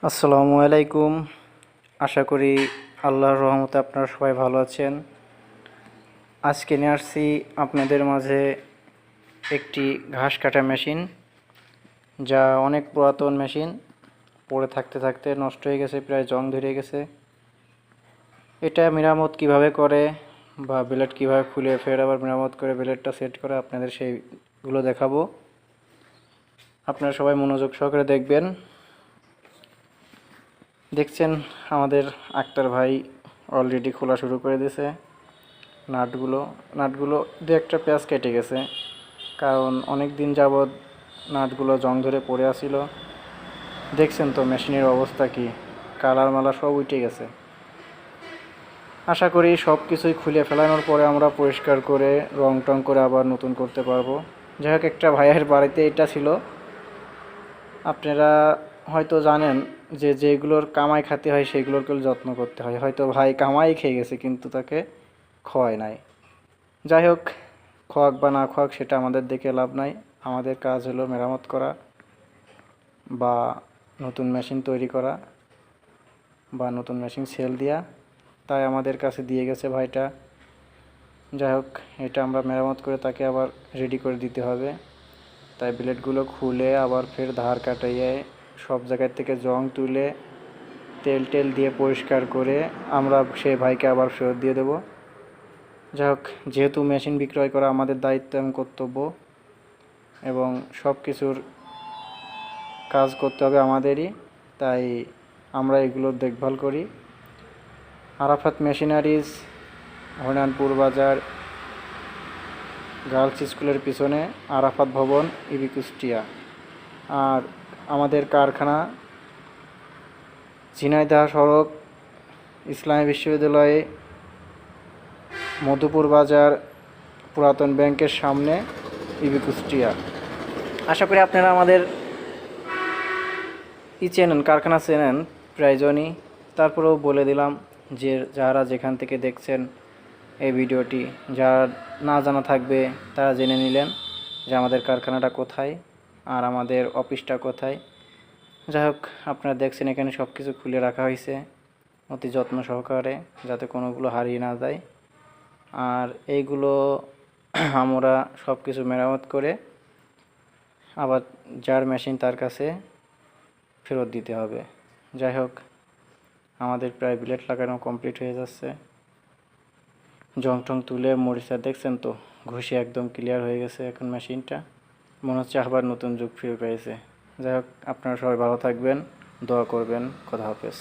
আসসালামু আলাইকুম। আশা করি আল্লাহর রহমতে আপনারা সবাই ভালো আছেন। আজকে নিয়ে আসছি আপনাদের মাঝে একটি ঘাস কাটা মেশিন, যা অনেক পুরাতন মেশিন। পড়ে থাকতে থাকতে নষ্ট হয়ে গেছে, প্রায় জং ধরে গেছে। এটা মেরামত কিভাবে করে বা ব্লেড কিভাবে খুলে ফের আবার মেরামত করে ব্লেডটা সেট করে আপনাদের সেইগুলো দেখাবো। আপনারা সবাই মনোযোগ সহকারে দেখবেন। দেখছেন আমাদের আক্তার ভাই অলরেডি খোলা শুরু করে দিয়েছে। নাটগুলো দু একটা পেঁয়াজ কেটে গেছে, কারণ অনেক দিন যাবৎ নাটগুলো জং ধরে পড়ে আসছিল। দেখছেন তো মেশিনের অবস্থা কি, কালার মালা সব উঠে গেছে। আশা করি সব কিছুই খুলে ফেলানোর পরে আমরা পরিষ্কার করে রং টং করে আবার নতুন করতে পারবো। যাই হোক, একটা ভাইয়ের বাড়িতে এটা ছিল। আপনারা হয়তো জানেন যে যেগুলোর কামাই খাতে হয় সেগুলোর যত্ন করতে হয়। হয়তো ভাই কামাই খেয়ে গেছে কিন্তু তাকে খাওয়ায় নাই। যাই হোক, খাওয়াক বা না খাওয়াক সেটা আমাদের দেখে লাভ নাই। আমাদের কাজ হলো মেরামত করা বা নতুন মেশিন তৈরি করা বা নতুন মেশিন সেল দেওয়া। তাই আমাদের কাছে দিয়ে গেছে ভাইটা। যাই হোক, এটা আমরা মেরামত করে তাকে আবার রেডি করে দিতে হবে। তাই ব্লেডগুলো খুলে আবার ফের ধার কাটাইয়ে সব জায়গার থেকে জং তুলে তেল দিয়ে পরিষ্কার করে আমরা সেই ভাইকে আবার ফেরত দিয়ে দেব। যাই হোক, যেহেতু মেশিন বিক্রয় করা আমাদের দায়িত্ব এবং কর্তব্য, এবং সব কিছুর কাজ করতে হবে আমাদেরই, তাই আমরা এগুলোর দেখভাল করি। আরাফাত মেশিনারিজ, হরিনানপুর বাজার, গার্লস স্কুলের পিছনে আরাফাত ভবন, ইবি কুষ্টিয়া। আর আমাদের কারখানা ঝিনাইদহ সড়ক, ইসলামী বিশ্ববিদ্যালয়ে, মধুপুর বাজার, পুরাতন ব্যাংকের সামনে, ইবি কুষ্টিয়া। আশা করি আপনারা আমাদের চেনেন, কারখানা চেনেন প্রায়জনই। তারপরেও বলে দিলাম যে যারা যেখান থেকে দেখছেন এই ভিডিওটি, যারা না জানা থাকবে তারা জেনে নিলেন যে আমাদের কারখানাটা কোথায় আর আমাদের অফিসটা কোথায়। যাই হোক, আপনারা দেখছেন এখানে সব কিছু খুলে রাখা হয়েছে অতি যত্ন সহকারে, যাতে কোনোগুলো হারিয়ে না যায়। আর এইগুলো আমরা সব কিছু মেরামত করে আবার যার মেশিন তার কাছে ফেরত দিতে হবে। যাই হোক, আমাদের প্রায় ব্লেড লাগানো কমপ্লিট হয়ে যাচ্ছে। জং টং তুলে মরিচা দেখছেন তো, ঘষে একদম ক্লিয়ার হয়ে গেছে। এখন মেশিনটা মনে হচ্ছে আবার নতুন যুগ ফিরে পেয়েছে। যাই হোক, আপনারা সবাই ভালো থাকবেন, দোয়া করবেন। খোদা হাফেজ।